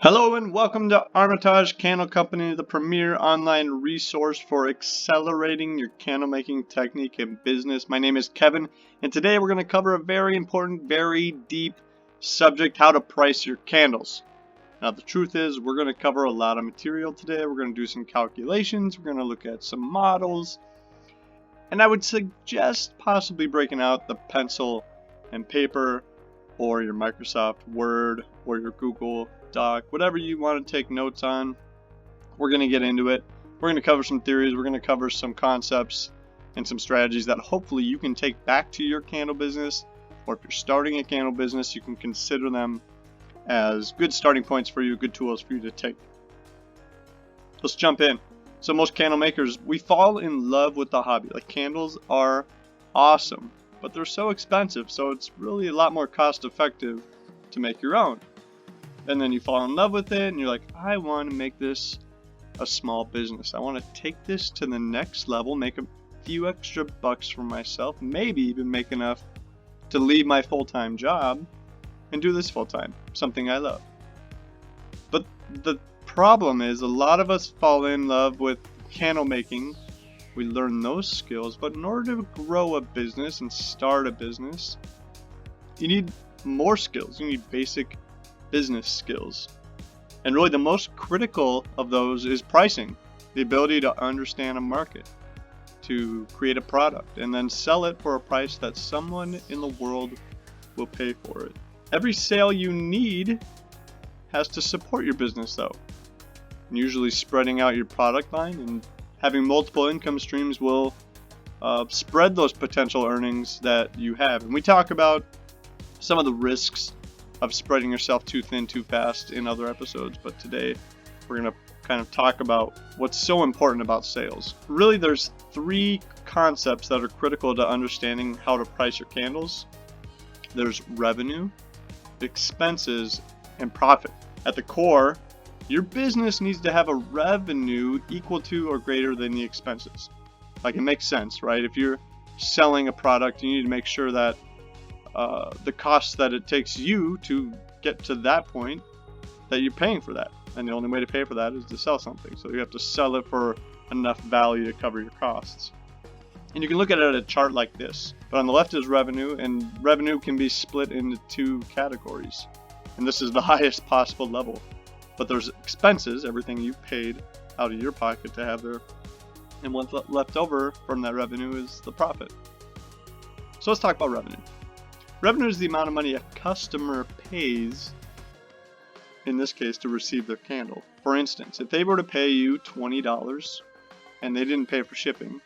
Hello and welcome to Armitage Candle Company, the premier online resource for accelerating your candle making technique and business. My name is Kevin, and today we're going to cover a very important, very deep subject: how to price your candles. Now the truth is, we're going to cover a lot of material today. We're going to do some calculations, we're going to look at some models, and I would suggest possibly breaking out the pencil and paper or your Microsoft Word or your Google Doc, whatever you want to take notes on. We're going to get into it. We're going to cover some theories, we're going to cover some concepts and some strategies that hopefully you can take back to your candle business, or if you're starting a candle business, you can consider them as good starting points for you, good tools for you to take. Let's jump in. So most candle makers, we fall in love with the hobby. Like, candles are awesome, but they're so expensive, so it's really a lot more cost effective to make your own. And then you fall in love with it and you're like, I want to make this a small business. I want to take this to the next level, make a few extra bucks for myself, maybe even make enough to leave my full-time job and do this full-time, something I love. But the problem is, a lot of us fall in love with candle making. We learn those skills, but in order to grow a business and start a business, you need more skills. You need basic business skills. And really the most critical of those is pricing, the ability to understand a market, to create a product, and then sell it for a price that someone in the world will pay for it. Every sale you need has to support your business though. And usually spreading out your product line and having multiple income streams will spread those potential earnings that you have. And we talk about some of the risks of spreading yourself too thin too fast in other episodes, but today we're going to kind of talk about what's so important about sales. Really, there's three concepts that are critical to understanding how to price your candles. There's revenue, expenses, and profit. At the core, your business needs to have a revenue equal to or greater than the expenses. Like, it makes sense, right? If you're selling a product, you need to make sure that the cost that it takes you to get to that point, that you're paying for that. And the only way to pay for that is to sell something. So you have to sell it for enough value to cover your costs. And you can look at it at a chart like this. But on the left is revenue, and revenue can be split into two categories. And this is the highest possible level. But there's expenses, everything you paid out of your pocket to have there. And what's left over from that revenue is the profit. So let's talk about revenue. Revenue is the amount of money a customer pays, in this case, to receive their candle. For instance, if they were to pay you $20 and they didn't pay for shipping,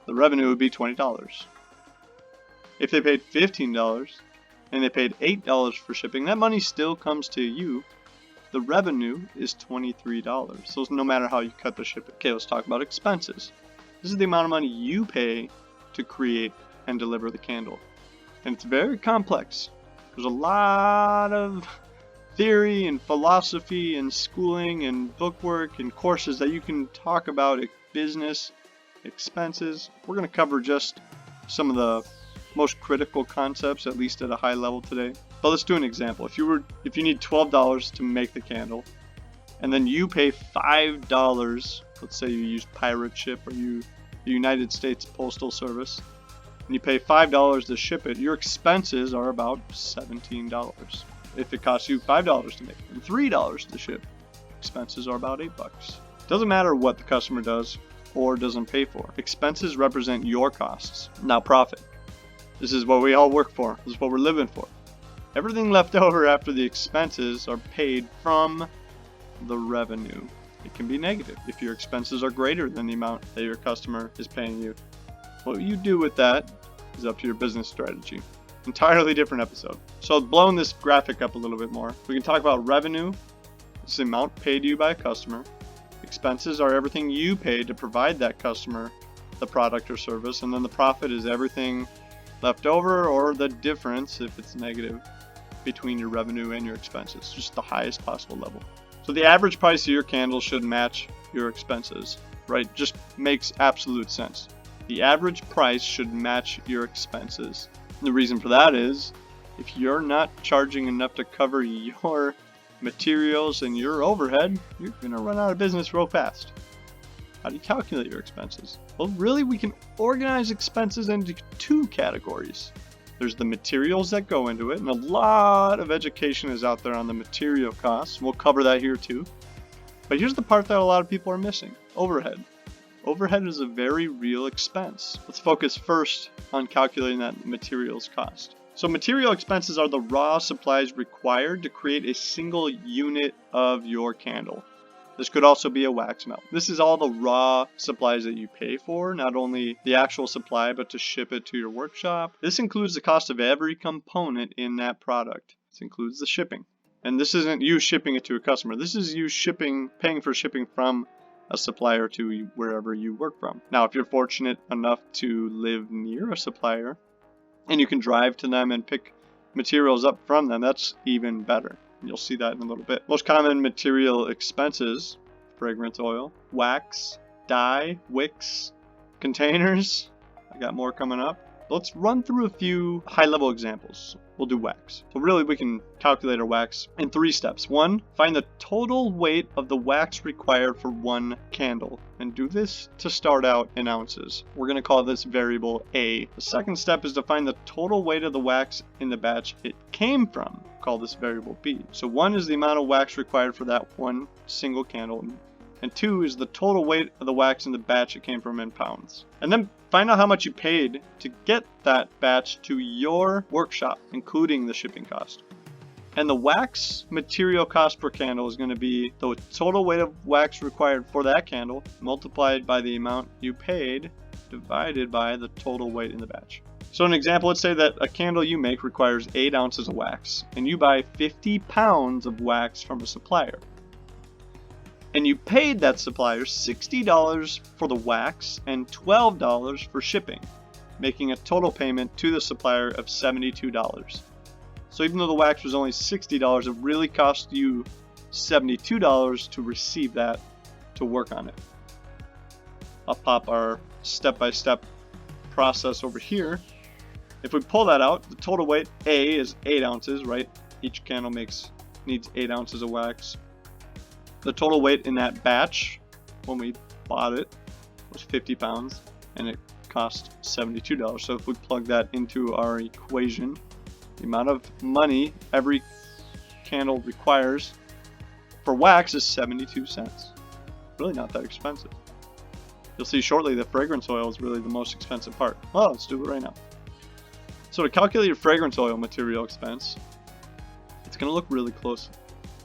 the revenue would be $20. If they paid $15 and they paid $8 for shipping, that money still comes to you. The revenue is $23. So no matter how you cut the shipping. Okay, let's talk about expenses. This is the amount of money you pay to create and deliver the candle. And it's very complex. There's a lot of theory and philosophy and schooling and bookwork and courses that you can talk about business expenses. We're going to cover just some of the most critical concepts, at least at a high level today. But let's do an example. If you need $12 to make the candle, and then you pay $5, let's say you use pirate ship or the United States Postal Service, and you pay $5 to ship it, your expenses are about $17. If it costs you $5 to make it and $3 to ship, expenses are about $8. Doesn't matter what the customer does or doesn't pay for. Expenses represent your costs, not profit. This is what we all work for. This is what we're living for. Everything left over after the expenses are paid from the revenue. It can be negative if your expenses are greater than the amount that your customer is paying you. What you do with that is up to your business strategy. Entirely different episode. So blowing this graphic up a little bit more, we can talk about revenue. It's the amount paid you by a customer. Expenses are everything you paid to provide that customer the product or service. And then the profit is everything left over, or the difference, if it's negative, between your revenue and your expenses. Just the highest possible level. So the average price of your candle should match your expenses, right? Just makes absolute sense. The average price should match your expenses. The reason for that is, if you're not charging enough to cover your materials, and your overhead, you're going to run out of business real fast. How do you calculate your expenses? Well, really, we can organize expenses into two categories. There's the materials that go into it, and a lot of education is out there on the material costs. We'll cover that here too. But here's the part that a lot of people are missing: overhead. Overhead is a very real expense. Let's focus first on calculating that materials cost. So material expenses are the raw supplies required to create a single unit of your candle. This could also be a wax melt. This is all the raw supplies that you pay for, not only the actual supply, but to ship it to your workshop. This includes the cost of every component in that product. This includes the shipping. And this isn't you shipping it to a customer. This is you paying for shipping from a supplier to wherever you work from. Now, if you're fortunate enough to live near a supplier and you can drive to them and pick materials up from them, that's even better. You'll see that in a little bit. Most common material expenses: fragrance oil, wax, dye, wicks, containers. I got more coming up. Let's run through a few high-level examples. We'll do wax. So really, we can calculate our wax in 3 steps. 1, find the total weight of the wax required for 1 candle, and do this to start out in ounces. We're going to call this variable A. The second step is to find the total weight of the wax in the batch it came from. Call this variable B. So 1 is the amount of wax required for that 1 single candle, and 2 is the total weight of the wax in the batch it came from in pounds. And then find out how much you paid to get that batch to your workshop, including the shipping cost. And the wax material cost per candle is going to be the total weight of wax required for that candle multiplied by the amount you paid divided by the total weight in the batch. So an example, let's say that a candle you make requires 8 ounces of wax, and you buy 50 pounds of wax from a supplier. And you paid that supplier $60 for the wax and $12 for shipping, making a total payment to the supplier of $72. So even though the wax was only $60, it really cost you $72 to receive that, to work on it. I'll pop our step-by-step process over here. If we pull that out, the total weight A is 8 ounces, right? Each candle needs 8 ounces of wax. The total weight in that batch, when we bought it, was 50 pounds, and it cost $72. So if we plug that into our equation, the amount of money every candle requires for wax is 72 cents. Really not that expensive. You'll see shortly that fragrance oil is really the most expensive part. Well, let's do it right now. So to calculate your fragrance oil material expense, it's going to look really close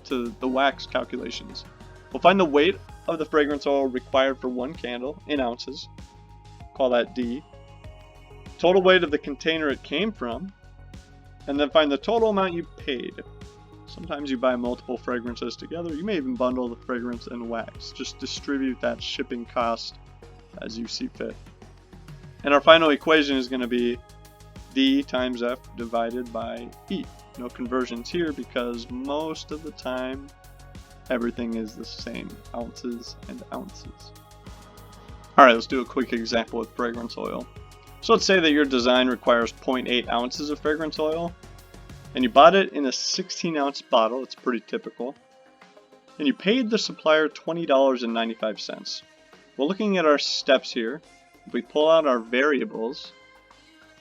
to the wax calculations. We'll find the weight of the fragrance oil required for 1 candle in ounces. Call that D. Total weight of the container it came from. And then find the total amount you paid. Sometimes you buy multiple fragrances together. You may even bundle the fragrance and wax. Just distribute that shipping cost as you see fit. And our final equation is going to be D times F divided by E. No conversions here because most of the time everything is the same, ounces and ounces. Alright, let's do a quick example with fragrance oil. So let's say that your design requires 0.8 ounces of fragrance oil, and you bought it in a 16-ounce bottle. It's pretty typical. And you paid the supplier $20.95. Well, looking at our steps here, if we pull out our variables,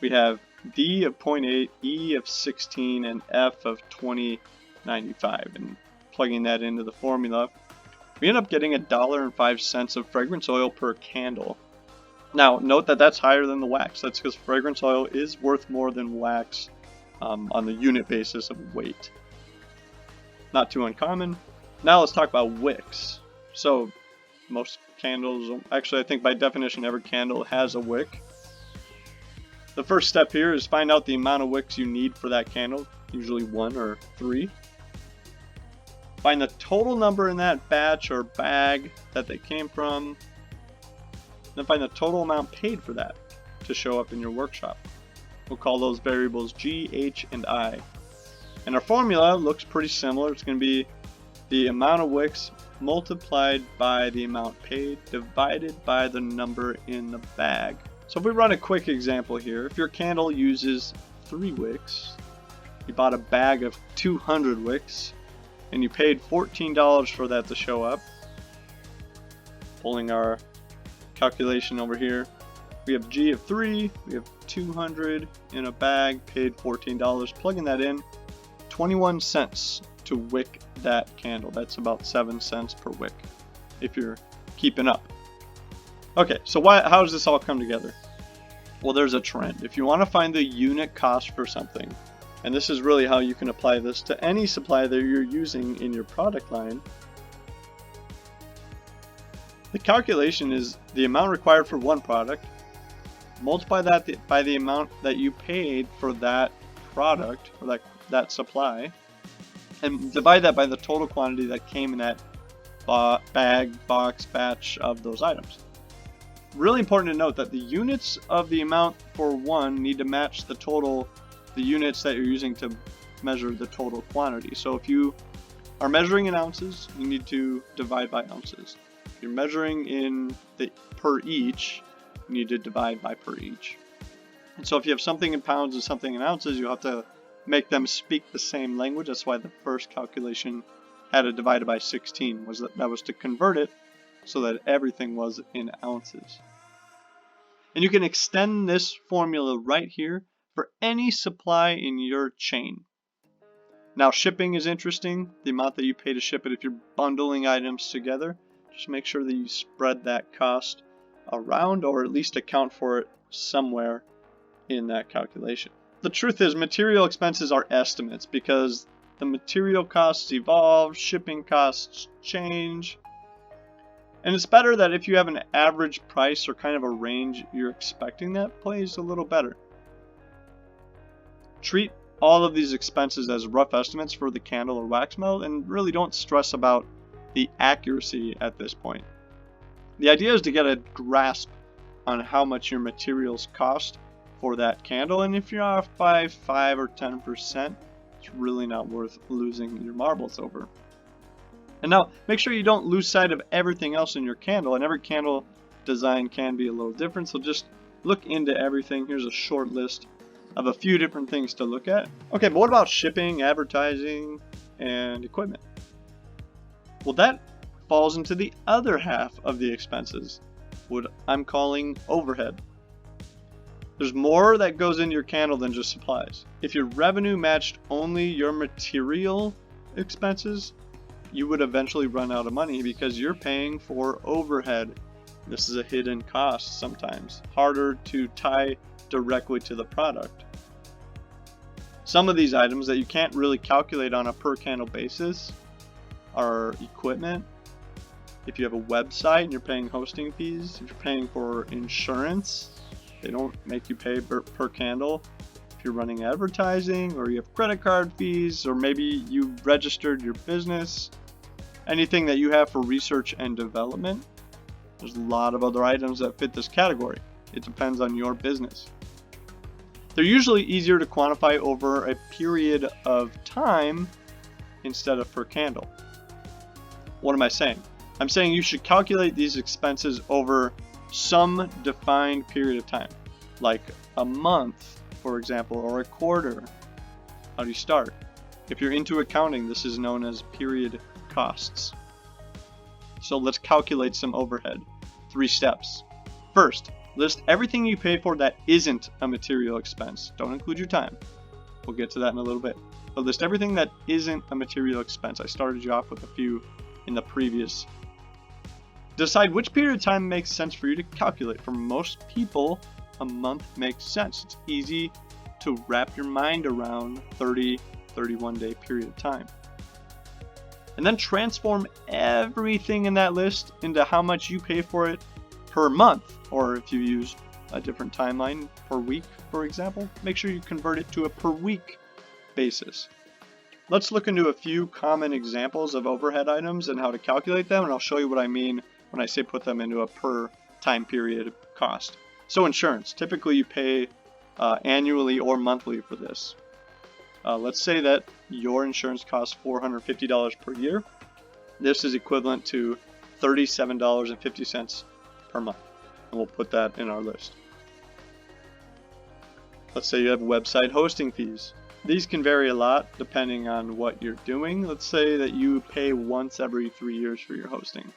we have D of 0.8, E of 16, and F of 20.95. And plugging that into the formula, we end up getting $1.05 of fragrance oil per candle. Now, note that that's higher than the wax. That's because fragrance oil is worth more than wax on the unit basis of weight. Not too uncommon. Now let's talk about wicks. So most candles, actually I think by definition every candle has a wick. The first step here is find out the amount of wicks you need for that candle, usually 1 or 3. Find the total number in that batch or bag that they came from. Then find the total amount paid for that to show up in your workshop. We'll call those variables G, H, and I. And our formula looks pretty similar. It's going to be the amount of wicks multiplied by the amount paid divided by the number in the bag. So if we run a quick example here, if your candle uses 3 wicks, you bought a bag of 200 wicks, and you paid $14 for that to show up. Pulling our calculation over here, we have G of 3, we have 200 in a bag, paid $14, plugging that in, 21 cents to wick that candle. That's about 7 cents per wick if you're keeping up. Okay, so how does this all come together? Well, there's a trend. If you want to find the unit cost for something, and this is really how you can apply this to any supply that you're using in your product line, the calculation is the amount required for one product, multiply that by the amount that you paid for that product, or that supply, and divide that by the total quantity that came in that bag, box, batch of those items. Really important to note that the units of the amount for one need to match the units that you're using to measure the total quantity. So if you are measuring in ounces, you need to divide by ounces. If you're measuring in the per each, you need to divide by per each. And so if you have something in pounds and something in ounces, you have to make them speak the same language. That's why the first calculation had it divided by 16, that was to convert it so that everything was in ounces. And you can extend this formula right here for any supply in your chain. Now, shipping is interesting, the amount that you pay to ship it. If you're bundling items together, just make sure that you spread that cost around, or at least account for it somewhere in that calculation. The truth is, material expenses are estimates because the material costs evolve, shipping costs change, and it's better that if you have an average price or kind of a range you're expecting, that plays a little better. Treat all of these expenses as rough estimates for the candle or wax melt, and really don't stress about the accuracy at this point. The idea is to get a grasp on how much your materials cost for that candle, and if you're off by 5 or 10%, it's really not worth losing your marbles over. And now, make sure you don't lose sight of everything else in your candle, and every candle design can be a little different, so just look into everything. Here's a short list of a few different things to look at. Okay, but what about shipping, advertising, and equipment? Well, that falls into the other half of the expenses, what I'm calling overhead. There's more that goes into your candle than just supplies. If your revenue matched only your material expenses, you would eventually run out of money because you're paying for overhead. This is a hidden cost sometimes, harder to tie directly to the product. Some of these items that you can't really calculate on a per candle basis are equipment. If you have a website and you're paying hosting fees, if you're paying for insurance, they don't make you pay per candle. If you're running advertising, or you have credit card fees, or maybe you registered your business, anything that you have for research and development, there's a lot of other items that fit this category. It depends on your business. They're usually easier to quantify over a period of time instead of per candle. What am I saying? I'm saying you should calculate these expenses over some defined period of time, like a month, for example, or a quarter. How do you start? If you're into accounting, this is known as period costs. So let's calculate some overhead. 3 steps. First, list everything you pay for that isn't a material expense. Don't include your time. We'll get to that in a little bit. But list everything that isn't a material expense. I started you off with a few in the previous. Decide which period of time makes sense for you to calculate. For most people, a month makes sense. It's easy to wrap your mind around 31 day period of time. And then transform everything in that list into how much you pay for it per month, or if you use a different timeline per week, for example, make sure you convert it to a per week basis. Let's look into a few common examples of overhead items and how to calculate them, and I'll show you what I mean when I say put them into a per time period cost. So insurance, typically you pay annually or monthly for this. Let's say that your insurance costs $450 per year. This is equivalent to $37.50 per month, and we'll put that in our list. Let's say you have website hosting fees. These can vary a lot depending on what you're doing. Let's say that you pay once every 3 years for your hosting.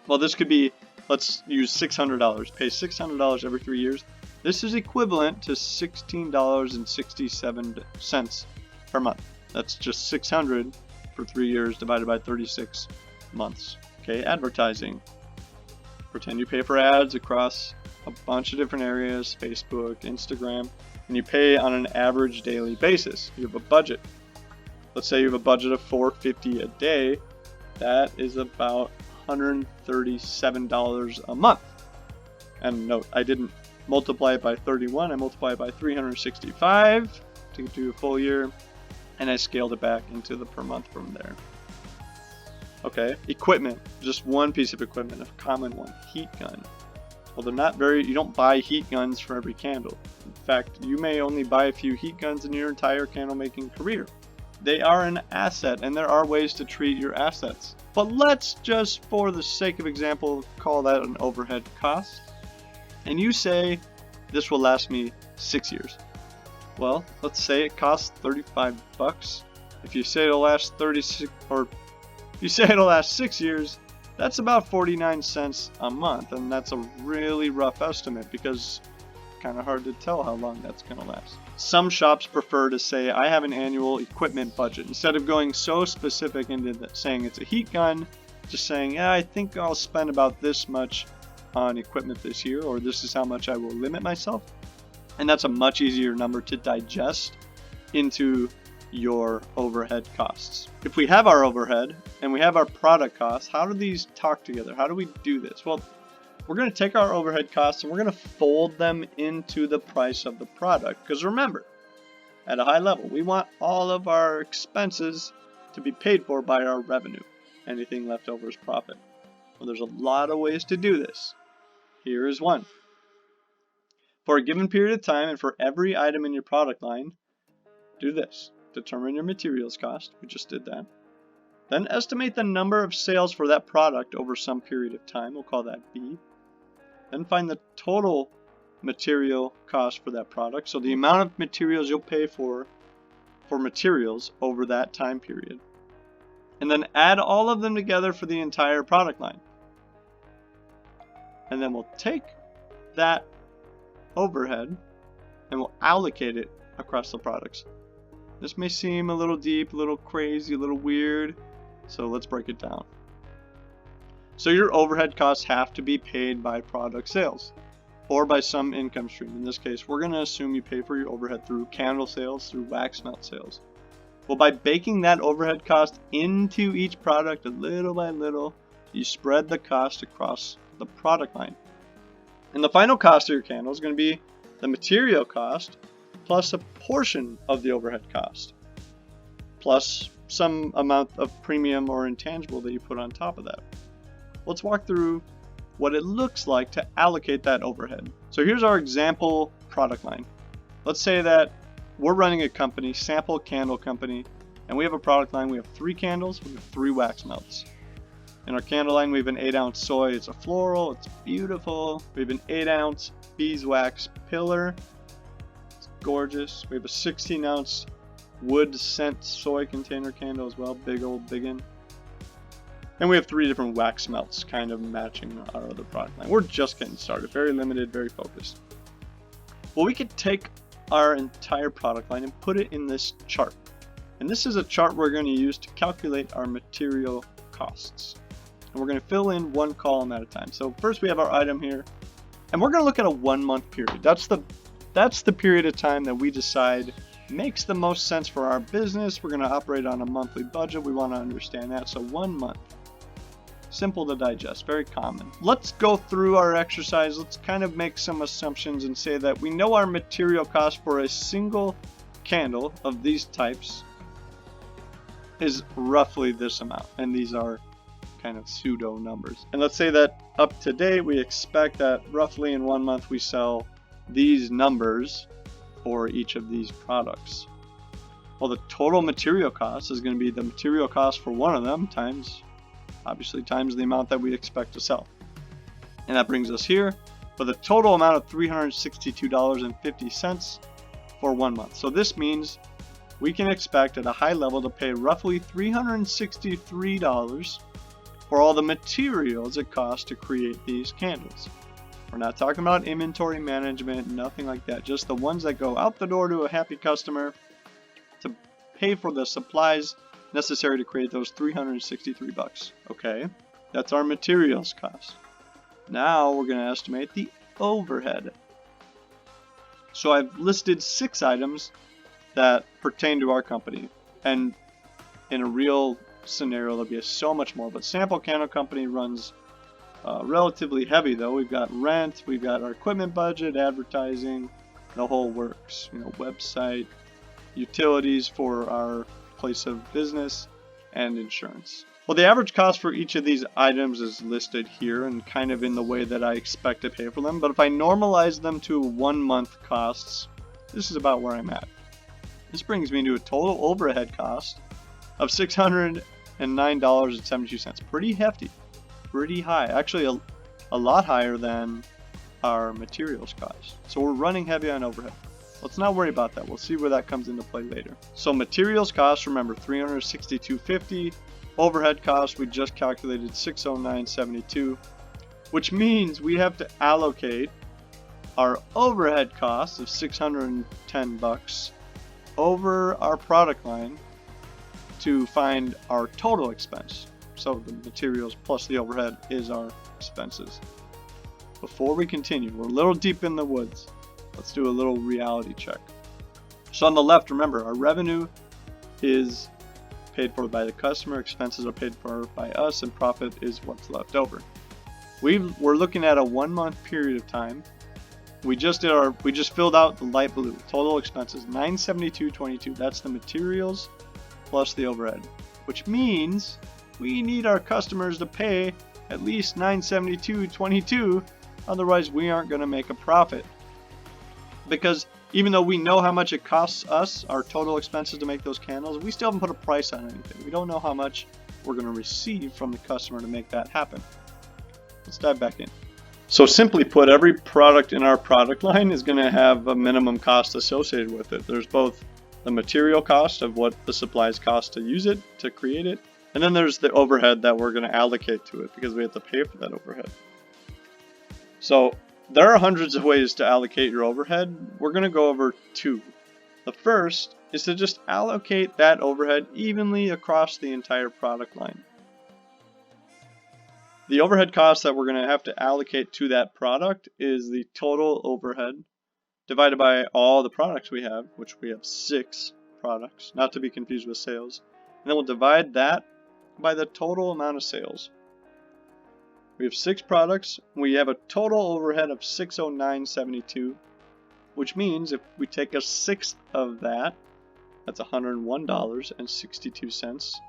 Well, this could be, let's use $600. Pay $600 every 3 years. This is equivalent to $16.67 per month. That's just 600 for 3 years divided by 36 months. Okay, advertising. Pretend you pay for ads across a bunch of different areas, Facebook, Instagram, and you pay on an average daily basis. You have a budget. Let's say you have a budget of $450 a day. That is about $137 a month. And note, I didn't multiply it by 31, I multiplied it by 365 to do a full year, and I scaled it back into the per month from there. Okay, equipment, just one piece of equipment, a common one, heat gun. Well, they're not very, you don't buy heat guns for every candle. In fact, you may only buy a few heat guns in your entire candle making career. They are an asset, and there are ways to treat your assets. But let's just, for the sake of example, call that an overhead cost. And you say, this will last me 6 years. Well, let's say it costs 35 bucks. If you say it'll last 36, or if you say it'll last 6 years, that's about 49 cents a month, and that's a really rough estimate because it's kind of hard to tell how long that's going to last. Some shops prefer to say, I have an annual equipment budget. Instead of going so specific into saying it's a heat gun, just saying, yeah, I think I'll spend about this much on equipment this year, or this is how much I will limit myself. And that's a much easier number to digest into your overhead costs. If we have our overhead and we have our product costs, how do these talk together? How do we do this? Well, we're going to take our overhead costs and we're going to fold them into the price of the product. Because remember, at a high level, we want all of our expenses to be paid for by our revenue. Anything left over is profit. Well, there's a lot of ways to do this. Here is one. For a given period of time and for every item in your product line, do this. Determine your materials cost. We just did that. Then estimate the number of sales for that product over some period of time. We'll call that B. Then find the total material cost for that product. So the amount of materials you'll pay for materials over that time period. And then add all of them together for the entire product line. And then we'll take that overhead and we'll allocate it across the products. This may seem a little deep, a little crazy, a little weird, so let's break it down. So your overhead costs have to be paid by product sales or by some income stream. In this case, we're going to assume you pay for your overhead through candle sales, through wax melt sales. Well, by baking that overhead cost into each product little by little, you spread the cost across the product line. And the final cost of your candle is going to be the material cost plus a portion of the overhead cost, plus some amount of premium or intangible that you put on top of that. Let's walk through what it looks like to allocate that overhead. So here's our example product line. Let's say that we're running a company, sample candle company, and we have a product line. We have 3 candles, we have 3 wax melts. In our candle line, we have an 8-ounce soy. It's a floral, it's beautiful. We have an 8-ounce beeswax pillar. It's gorgeous. We have a 16-ounce wood scent soy container candle as well, big old biggin. And we have 3 different wax melts kind of matching our other product line. We're just getting started, very limited, very focused. Well, we could take our entire product line and put it in this chart. And this is a chart we're going to use to calculate our material costs. And we're going to fill in one column at a time. So first we have our item here, and we're going to look at a 1-month period. That's the period of time that we decide makes the most sense for our business. We're going to operate on a monthly budget. We want to understand that. So 1 month. Simple to digest, very common. Let's go through our exercise. Let's kind of make some assumptions and say that we know our material cost for a single candle of these types is roughly this amount. And these are kind of pseudo numbers. And let's say that up to date, we expect that roughly in 1 month we sell these numbers for each of these products. Well, the total material cost is going to be the material cost for one of them times the amount that we expect to sell. And that brings us here with a total amount of $362.50 for 1 month. So this means we can expect at a high level to pay roughly $363 for all the materials it costs to create these candles. We're not talking about inventory management, nothing like that, just the ones that go out the door to a happy customer to pay for the supplies necessary to create those 363 bucks. Okay, that's our materials cost. Now we're going to estimate the overhead. So I've listed 6 items that pertain to our company, and in a real scenario there'll be so much more, but Sample Candle Company runs relatively heavy though. We've got rent, we've got our equipment budget, advertising, the whole works, website, utilities for our place of business, and insurance. Well, the average cost for each of these items is listed here and kind of in the way that I expect to pay for them, but if I normalize them to 1 month costs, this is about where I'm at. This brings me to a total overhead cost of $609.72. Pretty hefty, pretty high, actually a lot higher than our materials cost. So we're running heavy on overhead. Let's not worry about that. We'll see where that comes into play later. So materials cost, remember, $362.50. Overhead cost, we just calculated $609.72, which means we have to allocate our overhead cost of 610 bucks over our product line to find our total expense. So the materials plus the overhead is our expenses. Before we continue, we're a little deep in the woods. Let's do a little reality check. So on the left, remember, our revenue is paid for by the customer, expenses are paid for by us, and profit is what's left over. We're looking at a 1 month period of time. We just filled out the light blue. Total expenses $972.22. That's the materials plus the overhead, which means we need our customers to pay at least $972.22. Otherwise, we aren't going to make a profit. Because even though we know how much it costs us, our total expenses to make those candles, we still haven't put a price on anything. We don't know how much we're going to receive from the customer to make that happen. Let's dive back in. So simply put, every product in our product line is going to have a minimum cost associated with it. There's both the material cost of what the supplies cost to use it, to create it, and then there's the overhead that we're going to allocate to it because we have to pay for that overhead. So there are hundreds of ways to allocate your overhead. We're going to go over 2. The first is to just allocate that overhead evenly across the entire product line. The overhead cost that we're going to have to allocate to that product is the total overhead divided by all the products we have, which we have 6 products, not to be confused with sales. And then we'll divide that by the total amount of sales. We have 6 products. We have a total overhead of $609.72, which means if we take a sixth of that, that's $101.62,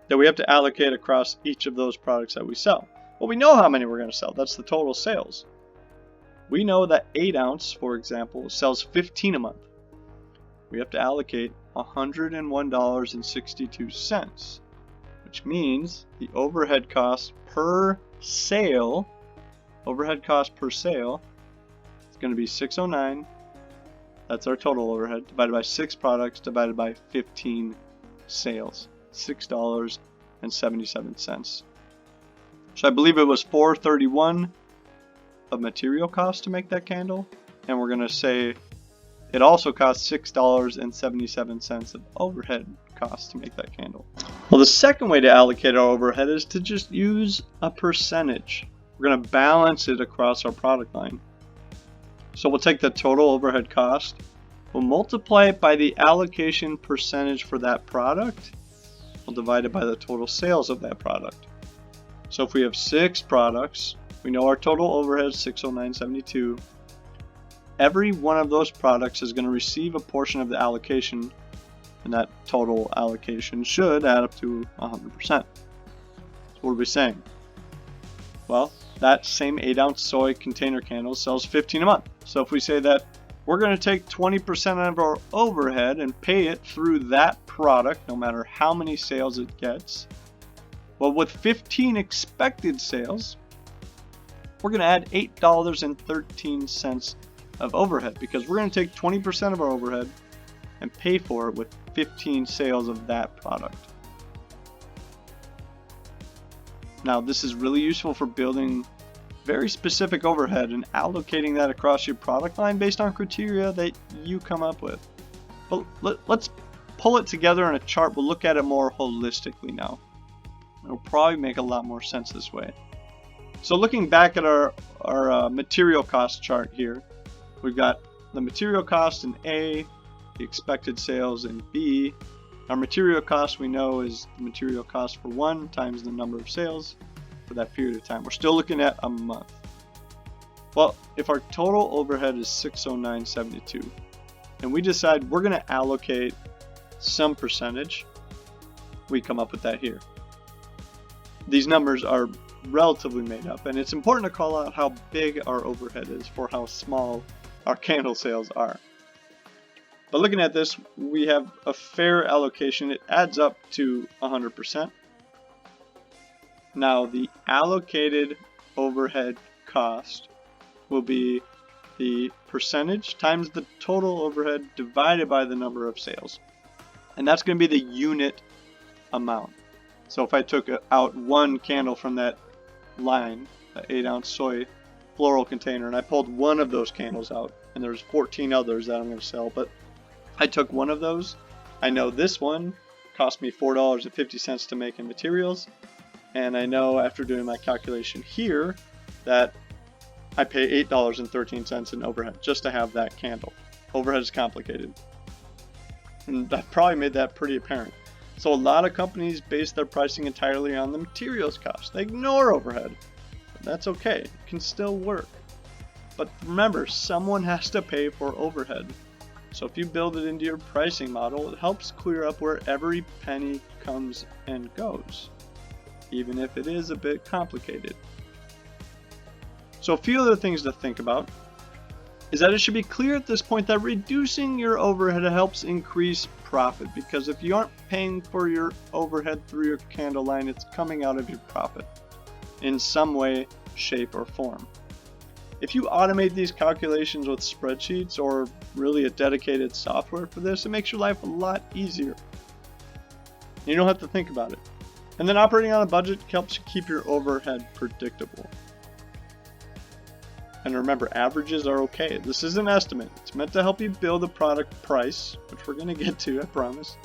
that we have to allocate across each of those products that we sell. Well, we know how many we're going to sell. That's the total sales. We know that 8 ounce, for example, sells 15 a month. We have to allocate $101.62, which means the overhead cost per sale, is going to be $609. That's our total overhead divided by 6 products divided by 15 sales. $6.77. So I believe it was $4.31 of material cost to make that candle, and we're going to say it also costs $6.77 of overhead cost to make that candle. Well, the second way to allocate our overhead is to just use a percentage. We're going to balance it across our product line. So we'll take the total overhead cost, we'll multiply it by the allocation percentage for that product, we'll divide it by the total sales of that product. So if we have 6 products, we know our total overhead is $609.72. Every one of those products is going to receive a portion of the allocation, and that total allocation should add up to 100%. So what are we saying? Well, that same 8 ounce soy container candle sells 15 a month. So if we say that we're going to take 20% of our overhead and pay it through that product, no matter how many sales it gets, well, with 15 expected sales, we're going to add $8.13 of overhead, because we're going to take 20% of our overhead and pay for it with 15 sales of that product. Now this is really useful for building very specific overhead and allocating that across your product line based on criteria that you come up with. But let's pull it together in a chart. We'll look at it more holistically now. It'll probably make a lot more sense this way. So looking back at our material cost chart here, we've got the material cost in A, the expected sales in B. Our material cost we know is the material cost for 1 times the number of sales for that period of time. We're still looking at a month. Well, if our total overhead is $609.72 and we decide we're going to allocate some percentage, we come up with that here. These numbers are relatively made up, and it's important to call out how big our overhead is for how small our candle sales are. But looking at this, we have a fair allocation. It adds up to 100%. Now the allocated overhead cost will be the percentage times the total overhead divided by the number of sales. And that's going to be the unit amount. So if I took out 1 candle from that line, the 8-ounce soy floral container, and I pulled 1 of those candles out, and there's 14 others that I'm going to sell, but I took 1 of those, I know this one cost me $4.50 to make in materials, and I know after doing my calculation here that I pay $8.13 in overhead just to have that candle. Overhead is complicated, and I probably made that pretty apparent. So a lot of companies base their pricing entirely on the materials cost. They ignore overhead. That's okay, it can still work. But remember, someone has to pay for overhead. So if you build it into your pricing model, it helps clear up where every penny comes and goes, even if it is a bit complicated. So a few other things to think about is that it should be clear at this point that reducing your overhead helps increase profit, because if you aren't paying for your overhead through your candle line, it's coming out of your profit in some way, shape, or form. If you automate these calculations with spreadsheets or really a dedicated software for this, it makes your life a lot easier. You don't have to think about it. And then operating on a budget helps you keep your overhead predictable. And remember, averages are okay. This is an estimate. It's meant to help you build a product price, which we're going to get to, I promise.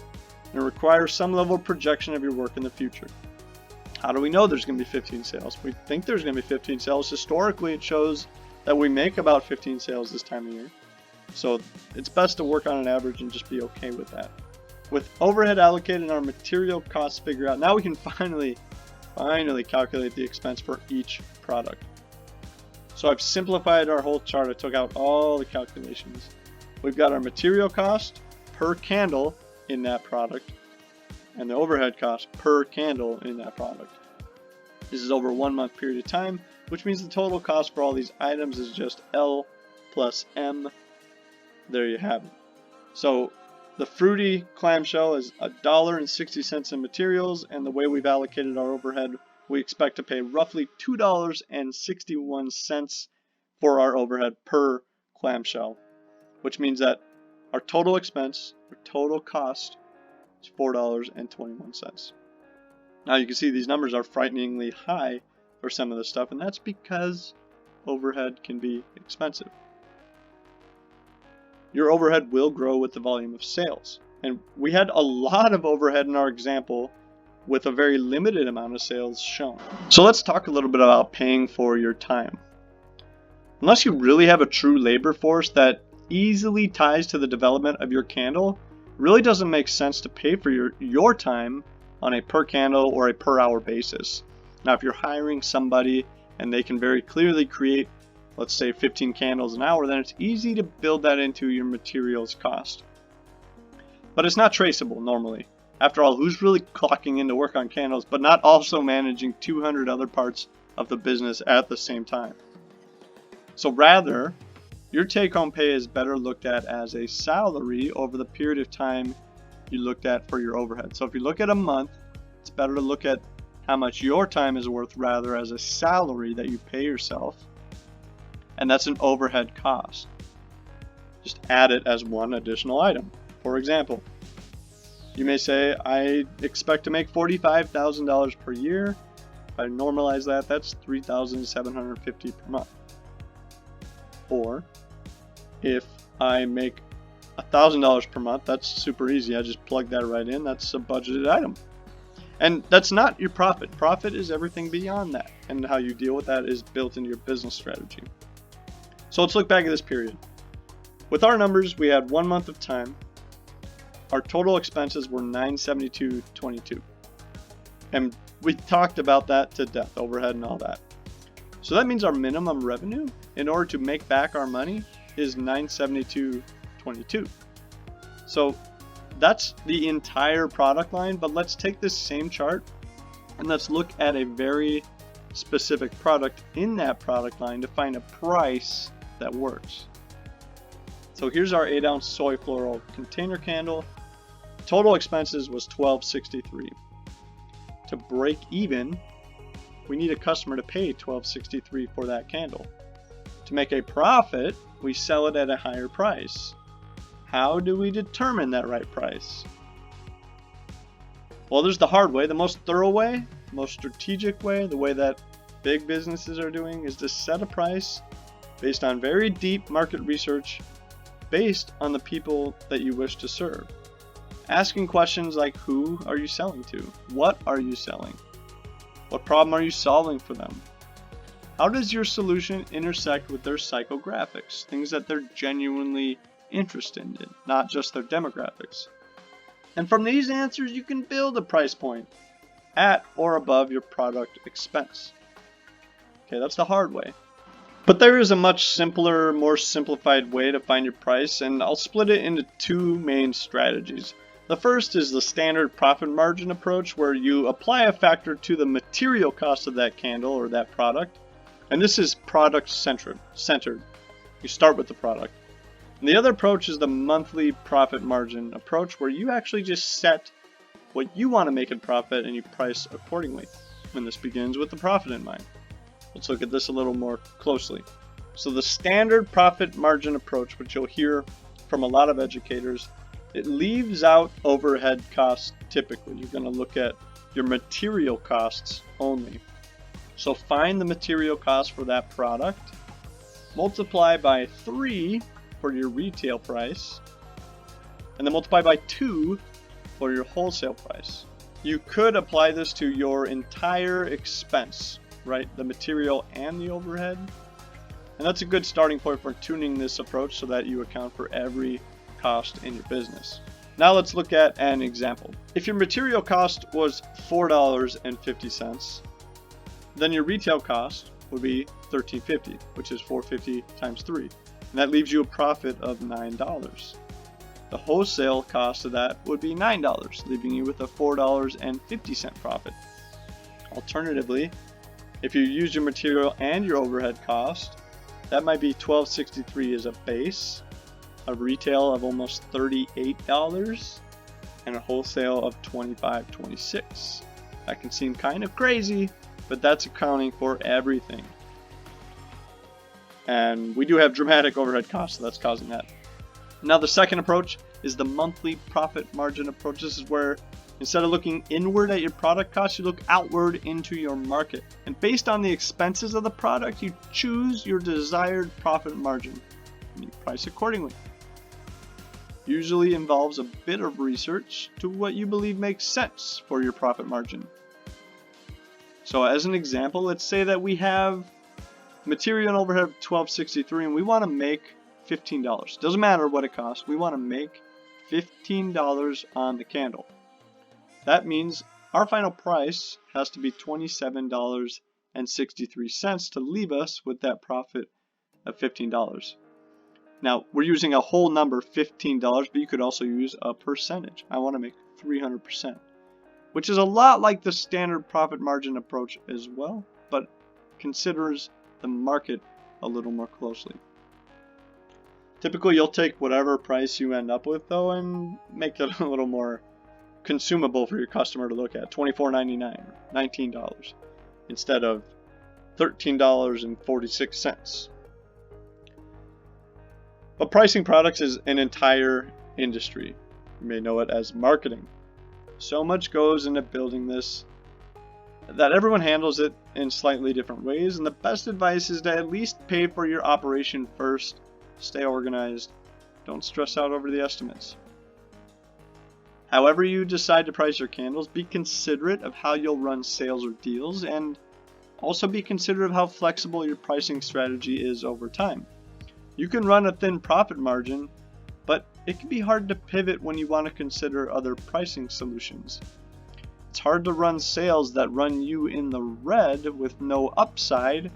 And it requires some level of projection of your work in the future. How do we know there's going to be 15 sales? We think there's going to be 15 sales. Historically, it shows that we make about 15 sales this time of year. So it's best to work on an average and just be okay with that. With overhead allocated and our material costs figured out, now we can finally calculate the expense for each product. So I've simplified our whole chart. I took out all the calculations. We've got our material cost per candle in that product and the overhead cost per candle in that product. This is over a 1 month period of time, which means the total cost for all these items is just L plus M. There you have it. So the fruity clamshell is $1.60 in materials, and the way we've allocated our overhead, we expect to pay roughly $2.61 for our overhead per clamshell, which means that our total expense, our total cost, is $4.21. Now you can see these numbers are frighteningly high for some of this stuff, and that's because overhead can be expensive. Your overhead will grow with the volume of sales, and we had a lot of overhead in our example with a very limited amount of sales shown. So let's talk a little bit about paying for your time. Unless you really have a true labor force that easily ties to the development of your candle, it really doesn't make sense to pay for your time on a per candle or a per hour basis. Now if you're hiring somebody and they can very clearly create, let's say 15 candles an hour, then it's easy to build that into your materials cost. But it's not traceable normally. After all, who's really clocking in to work on candles but not also managing 200 other parts of the business at the same time? So rather, your take-home pay is better looked at as a salary over the period of time you looked at for your overhead. So if you look at a month, it's better to look at how much your time is worth rather as a salary that you pay yourself. And that's an overhead cost. Just add it as one additional item. For example, You may say, I expect to make $45,000 per year. If I normalize that, that's $3,750 per month. Or if I make $1,000 per month, that's super easy. I just plug that right in. That's a budgeted item. And that's not your profit. Profit is everything beyond that. And how you deal with that is built into your business strategy. So let's look back at this period. With our numbers, we had 1 month of time. Our total expenses were $972.22. And we talked about that to death, overhead and all that. So that means our minimum revenue in order to make back our money is $972.22. So that's the entire product line, but let's take this same chart and let's look at a very specific product in that product line to find a price that works. So here's our 8-ounce soy floral container candle. Total expenses was $12.63. To break even, we need a customer to pay $12.63 for that candle. To make a profit, we sell it at a higher price. How do we determine that right price? Well, there's the hard way. The most thorough way, most strategic way, the way that big businesses are doing, is to set a price based on very deep market research, based on the people that you wish to serve. Asking questions like, who are you selling to? What are you selling? What problem are you solving for them? How does your solution intersect with their psychographics, things that they're genuinely interested in, not just their demographics? And from these answers, you can build a price point at or above your product expense. Okay, that's the hard way. But there is a much simpler, more simplified way to find your price, and I'll split it into two main strategies. The first is the standard profit margin approach, where you apply a factor to the material cost of that candle or that product. And this is product centered. You start with the product. And the other approach is the monthly profit margin approach, where you actually just set what you want to make in profit and you price accordingly. And this begins with the profit in mind. Let's look at this a little more closely. So the standard profit margin approach, which you'll hear from a lot of educators, it leaves out overhead costs typically. You're going to look at your material costs only. So find the material cost for that product, multiply by 3 for your retail price, and then multiply by 2 for your wholesale price. You could apply this to your entire expense, right? The material and the overhead. And that's a good starting point for tuning this approach so that you account for every cost in your business. Now let's look at an example. If your material cost was $4.50, then your retail cost would be $13.50, which is $4.50 times 3. And that leaves you a profit of $9. The wholesale cost of that would be $9, leaving you with a $4.50 profit. Alternatively, if you use your material and your overhead cost, that might be $12.63 as a base, a retail of almost $38, and a wholesale of $25.26. That can seem kind of crazy, but that's accounting for everything. And we do have dramatic overhead costs, so that's causing that. Now the second approach is the monthly profit margin approach. This is where instead of looking inward at your product costs, you look outward into your market. And based on the expenses of the product, you choose your desired profit margin and you price accordingly. Usually involves a bit of research to what you believe makes sense for your profit margin. So as an example, let's say that we have material and overhead of $12.63 and we want to make $15. Doesn't matter what it costs, we want to make $15 on the candle. That means our final price has to be $27.63 to leave us with that profit of $15. Now, we're using a whole number, $15, but you could also use a percentage. I want to make 300%, which is a lot like the standard profit margin approach as well, but considers the market a little more closely. Typically, you'll take whatever price you end up with, though, and make it a little more consumable for your customer to look at, $24.99 or $19 instead of $13.46. But pricing products is an entire industry. You may know it as marketing. So much goes into building this that everyone handles it in slightly different ways, and the best advice is to at least pay for your operation first. Stay organized. Don't stress out over the estimates. However you decide to price your candles, be considerate of how you'll run sales or deals, and also be considerate of how flexible your pricing strategy is over time. You can run a thin profit margin, but it can be hard to pivot when you want to consider other pricing solutions. It's hard to run sales that run you in the red with no upside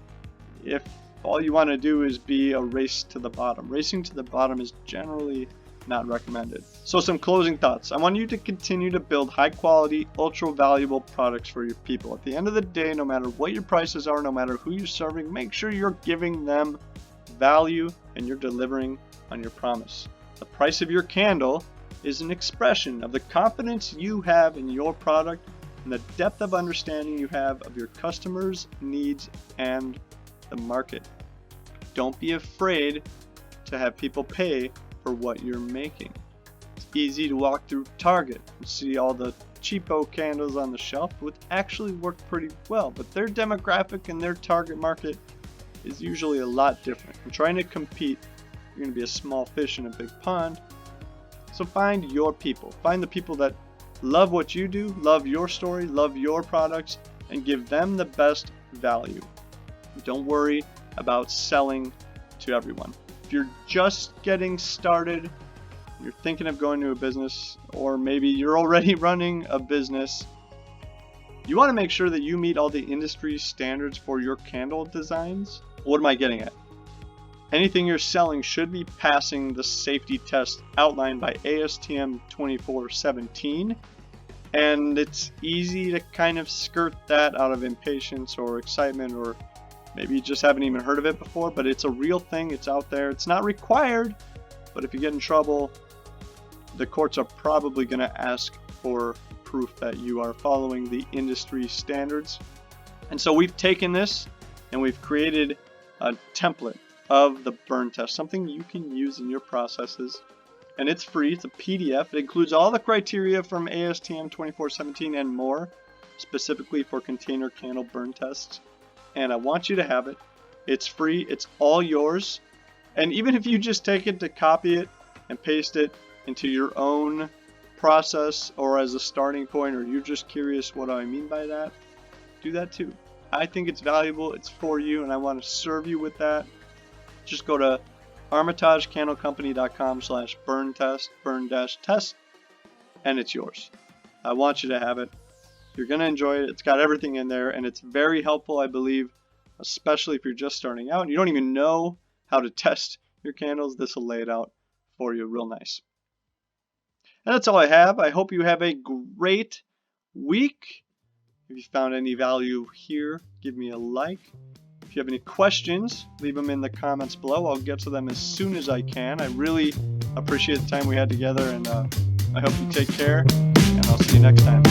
if all you want to do is be a race to the bottom. Racing to the bottom is generally not recommended. So some closing thoughts. I want you to continue to build high quality, ultra valuable products for your people. At the end of the day, no matter what your prices are, no matter who you're serving, make sure you're giving them value and you're delivering on your promise. The price of your candle is an expression of the confidence you have in your product and the depth of understanding you have of your customers' needs and the market. Don't be afraid to have people pay for what you're making. It's easy to walk through Target and see all the cheapo candles on the shelf, which actually work pretty well, but their demographic and their target market is usually a lot different. And trying to compete, you're going to be a small fish in a big pond. So find your people. Find the people that love what you do, love your story, love your products, and give them the best value. Don't worry about selling to everyone. If you're just getting started, you're thinking of going to a business, or maybe you're already running a business, you want to make sure that you meet all the industry standards for your candle designs. What am I getting at? Anything you're selling should be passing the safety test outlined by ASTM 2417, and it's easy to kind of skirt that out of impatience or excitement, or maybe you just haven't even heard of it before, but it's a real thing. It's out there. It's not required, but if you get in trouble, the courts are probably going to ask for proof that you are following the industry standards. And so we've taken this and we've created a template of the burn test, something you can use in your processes, and it's free. It's a PDF. It includes all the criteria from ASTM 2417 and more, specifically for container candle burn tests, and I want you to have it. It's free. It's all yours, and even if you just take it to copy it and paste it into your own process, or as a starting point, or you're just curious what do I mean by that, do that too. I think it's valuable. It's for you, and I want to serve you with that. Just go to armitagecandlecompany.com/burn-test, and it's yours. I want you to have it. You're going to enjoy it. It's got everything in there, and it's very helpful, I believe, especially if you're just starting out and you don't even know how to test your candles. This will lay it out for you real nice. And that's all I have. I hope you have a great week. If you found any value here, give me a like. If you have any questions, leave them in the comments below. I'll get to them as soon as I can. I really appreciate the time we had together, and I hope you take care, and I'll see you next time.